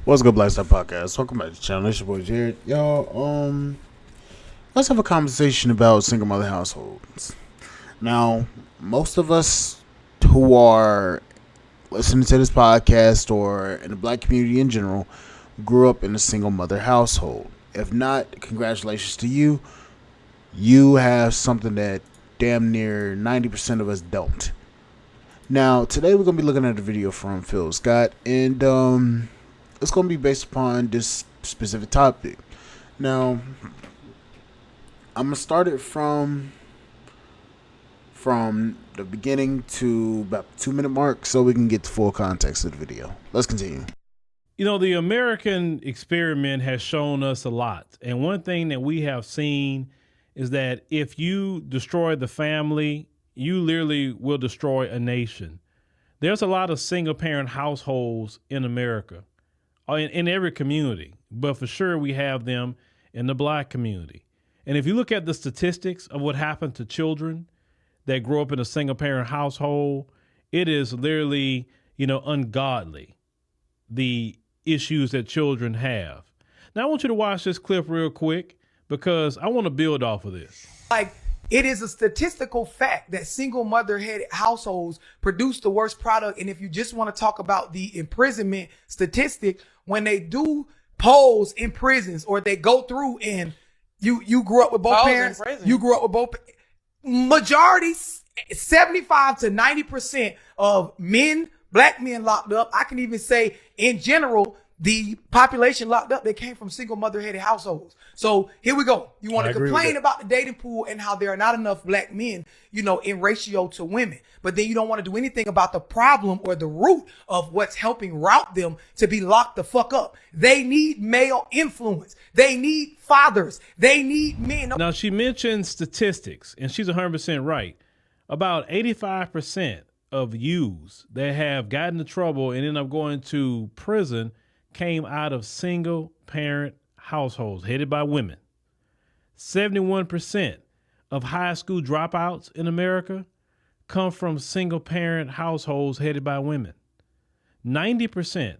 What's good, Black Star Podcast? Welcome back to the channel. It's your boy Jared. Y'all, let's have a conversation about single mother households. Now, most of us who are listening to this podcast or in the black community in general grew up in a single mother household. If not, congratulations to you. You have something that damn near 90% of us don't. Now, today we're going to be looking at a video from Phil Scott, and it's going to be based upon this specific topic. Now, I'm going to start it from the beginning to about the 2 minute mark so we can get the full context of the video. Let's continue. You know, the American experiment has shown us a lot. And one thing that we have seen is that if you destroy the family, you literally will destroy a nation. There's a lot of single parent households in America, in every community, but for sure we have them in the black community. And if you look at the statistics of what happened to children that grow up in a single parent household, it is literally, ungodly, the issues that children have. Now I want you to watch this clip real quick because I want to build off of this. It is a statistical fact that single mother-headed households produce the worst product. And if you just want to talk about the imprisonment statistic, when they do polls in prisons or they go through and you grew up with both parents, you grew up with both majority, 75 to 90% of black men locked up. I can even say in general, the population locked up, they came from single mother-headed households. So here we go. You want to complain about the dating pool and how there are not enough black men, in ratio to women. But then you don't want to do anything about the problem or the root of what's helping route them to be locked the fuck up. They need male influence. They need fathers. They need men. Now, she mentioned statistics, and she's 100% right. About 85% of youths that have gotten into trouble and end up going to prison came out of single parent households headed by women. 71% of high school dropouts in America come from single parent households headed by women. 90%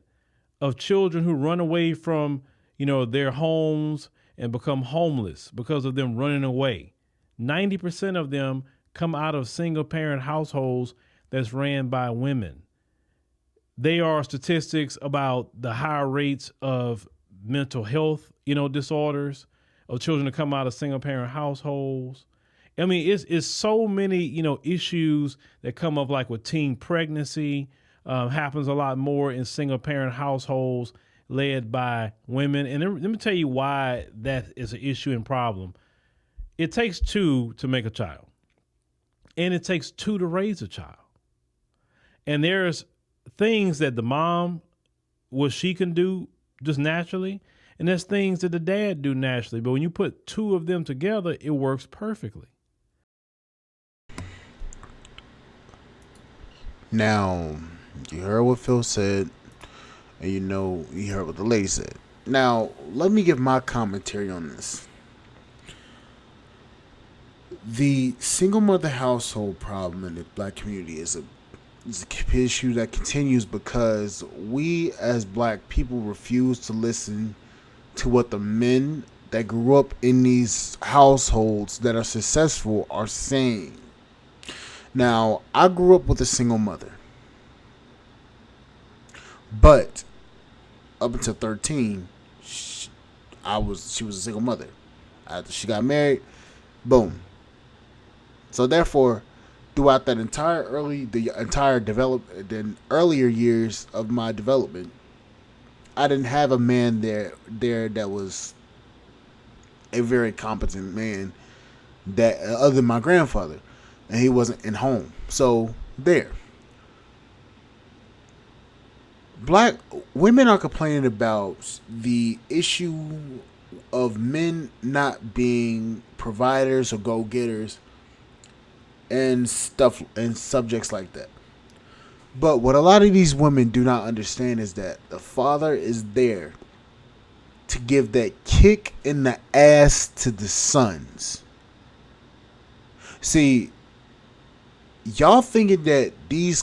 of children who run away from, their homes and become homeless because of them running away. 90% of them come out of single parent households that's ran by women. They are statistics about the higher rates of mental health, disorders of children that come out of single parent households. I mean, it's so many, issues that come up, like with teen pregnancy, happens a lot more in single parent households led by women. And let me tell you why that is an issue and problem. It takes two to make a child, and it takes two to raise a child. And there's things that the mom, what she can do just naturally, and there's things that the dad do naturally. But when you put two of them together, it works perfectly. Now, you heard what Phil said, and you heard what the lady said. Now, let me give my commentary on this. The single mother household problem in the black community is an issue that continues because we as black people refuse to listen to what the men that grew up in these households that are successful are saying. Now, I grew up with a single mother, but up until 13, she was a single mother. After she got married, boom. So therefore, throughout that earlier years of my development, I didn't have a man there that was a very competent man, that other than my grandfather, and he wasn't in home. So there, black women are complaining about the issue of men not being providers or go-getters and stuff and subjects like that. But what a lot of these women do not understand is that the father is there to give that kick in the ass to the sons. See, y'all thinking that these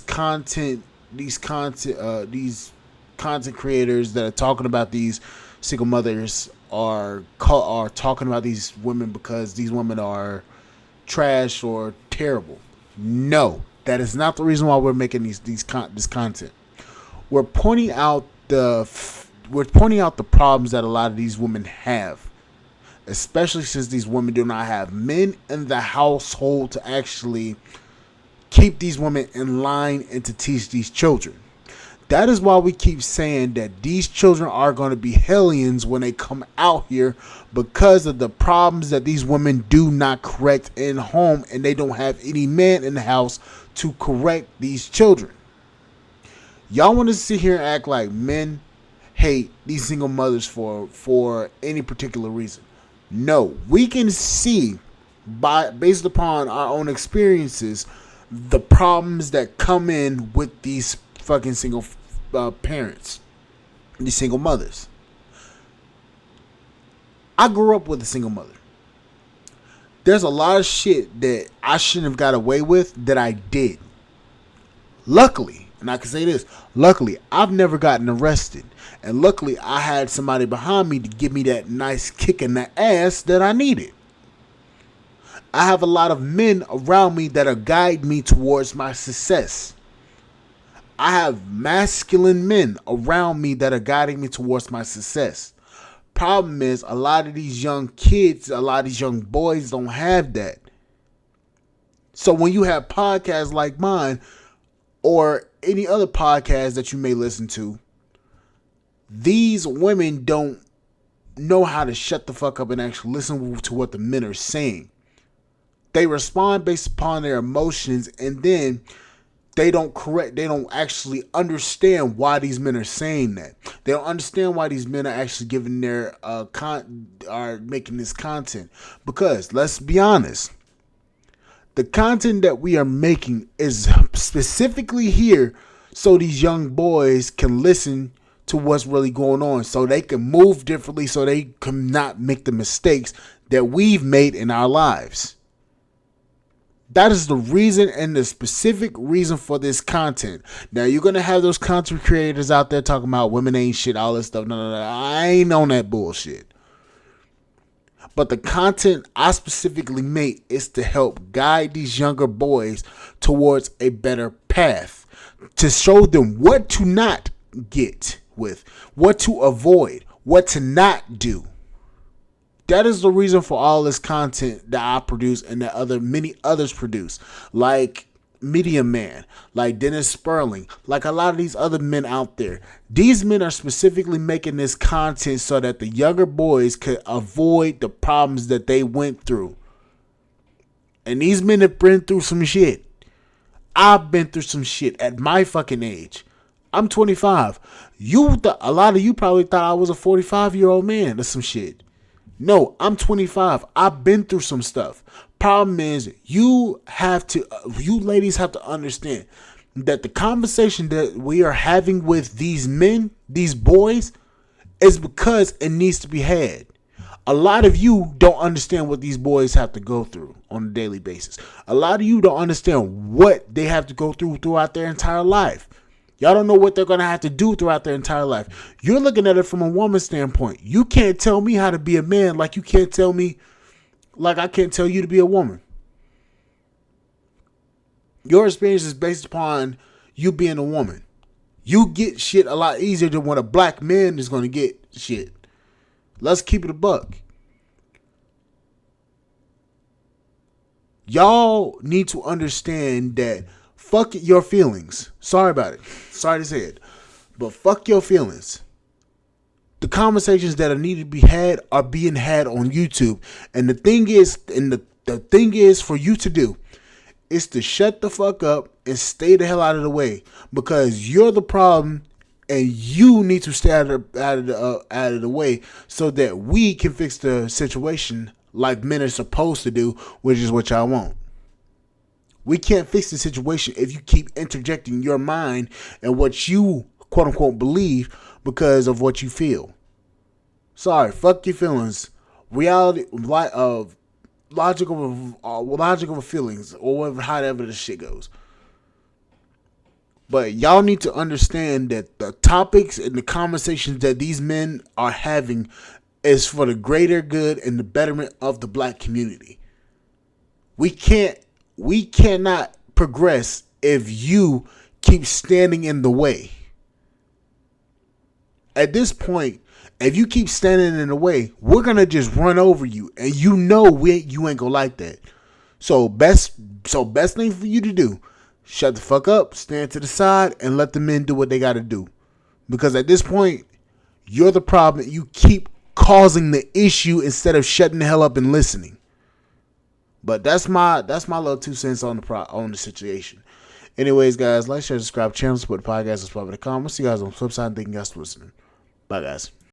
content creators that are talking about these single mothers are talking about these women because these women are trash or terrible. No, that is not the reason why we're making this content. We're pointing out the problems that a lot of these women have, especially since these women do not have men in the household to actually keep these women in line and to teach these children. That is why we keep saying that these children are going to be hellions when they come out here, because of the problems that these women do not correct in home, and they don't have any man in the house to correct these children. Y'all want to sit here and act like men hate these single mothers for any particular reason. No, we can see based upon our own experiences the problems that come in with these fucking single parents, these single mothers. I grew up with a single mother. There's a lot of shit that I shouldn't have got away with that I did. Luckily, and I can say this, luckily, I've never gotten arrested. And luckily, I had somebody behind me to give me that nice kick in the ass that I needed. I have a lot of men around me that are guiding me towards my success. I have masculine men around me that are guiding me towards my success. Problem is, a lot of these young kids, a lot of these young boys don't have that. So when you have podcasts like mine, or any other podcast that you may listen to, these women don't know how to shut the fuck up and actually listen to what the men are saying. They respond based upon their emotions, and then they don't actually understand why these men are saying that. They don't understand why these men are actually giving their are making this content. Because let's be honest, the content that we are making is specifically here so these young boys can listen to what's really going on, so they can move differently, so they can not make the mistakes that we've made in our lives. That is the reason and the specific reason for this content. Now, you're going to have those content creators out there talking about women ain't shit, all this stuff. No. I ain't on that bullshit. But the content I specifically make is to help guide these younger boys towards a better path. To show them what to not get with, what to avoid, what to not do. That is the reason for all this content that I produce and that many others produce. Like Media Man, like Dennis Sperling, like a lot of these other men out there. These men are specifically making this content so that the younger boys could avoid the problems that they went through. And these men have been through some shit. I've been through some shit at my fucking age. I'm 25. A lot of you probably thought I was a 45-year-old man or some shit. No, I'm 25. I've been through some stuff. Problem is, you ladies have to understand that the conversation that we are having with these men, these boys, is because it needs to be had. A lot of you don't understand what these boys have to go through on a daily basis. A lot of you don't understand what they have to go through throughout their entire life. Y'all don't know what they're going to have to do throughout their entire life. You're looking at it from a woman's standpoint. You can't tell me how to be a man like you can't tell me, like I can't tell you to be a woman. Your experience is based upon you being a woman. You get shit a lot easier than what a black man is going to get shit. Let's keep it a buck. Y'all need to understand that fuck your feelings. Sorry about it. Sorry to say it. But fuck your feelings. The conversations that are needed to be had are being had on YouTube. And the thing is for you to do is to shut the fuck up and stay the hell out of the way. Because you're the problem and you need to stay out of the way so that we can fix the situation like men are supposed to do, which is what y'all want. We can't fix the situation if you keep interjecting your mind and what you quote unquote believe because of what you feel. Sorry, fuck your feelings. Reality of logical feelings, or whatever, however this shit goes. But y'all need to understand that the topics and the conversations that these men are having is for the greater good and the betterment of the black community. We cannot progress if you keep standing in the way. At this point, if you keep standing in the way, we're gonna just run over you, and you ain't gonna like that. So best thing for you to do, shut the fuck up, stand to the side, and let the men do what they gotta do. Because at this point, you're the problem. You keep causing the issue instead of shutting the hell up and listening. But that's my little 2 cents on the situation. Anyways, guys, like, share, subscribe, channel, support the podcast, subscribe to the comments. See you guys on the flip side. Thank you guys for listening. Bye, guys.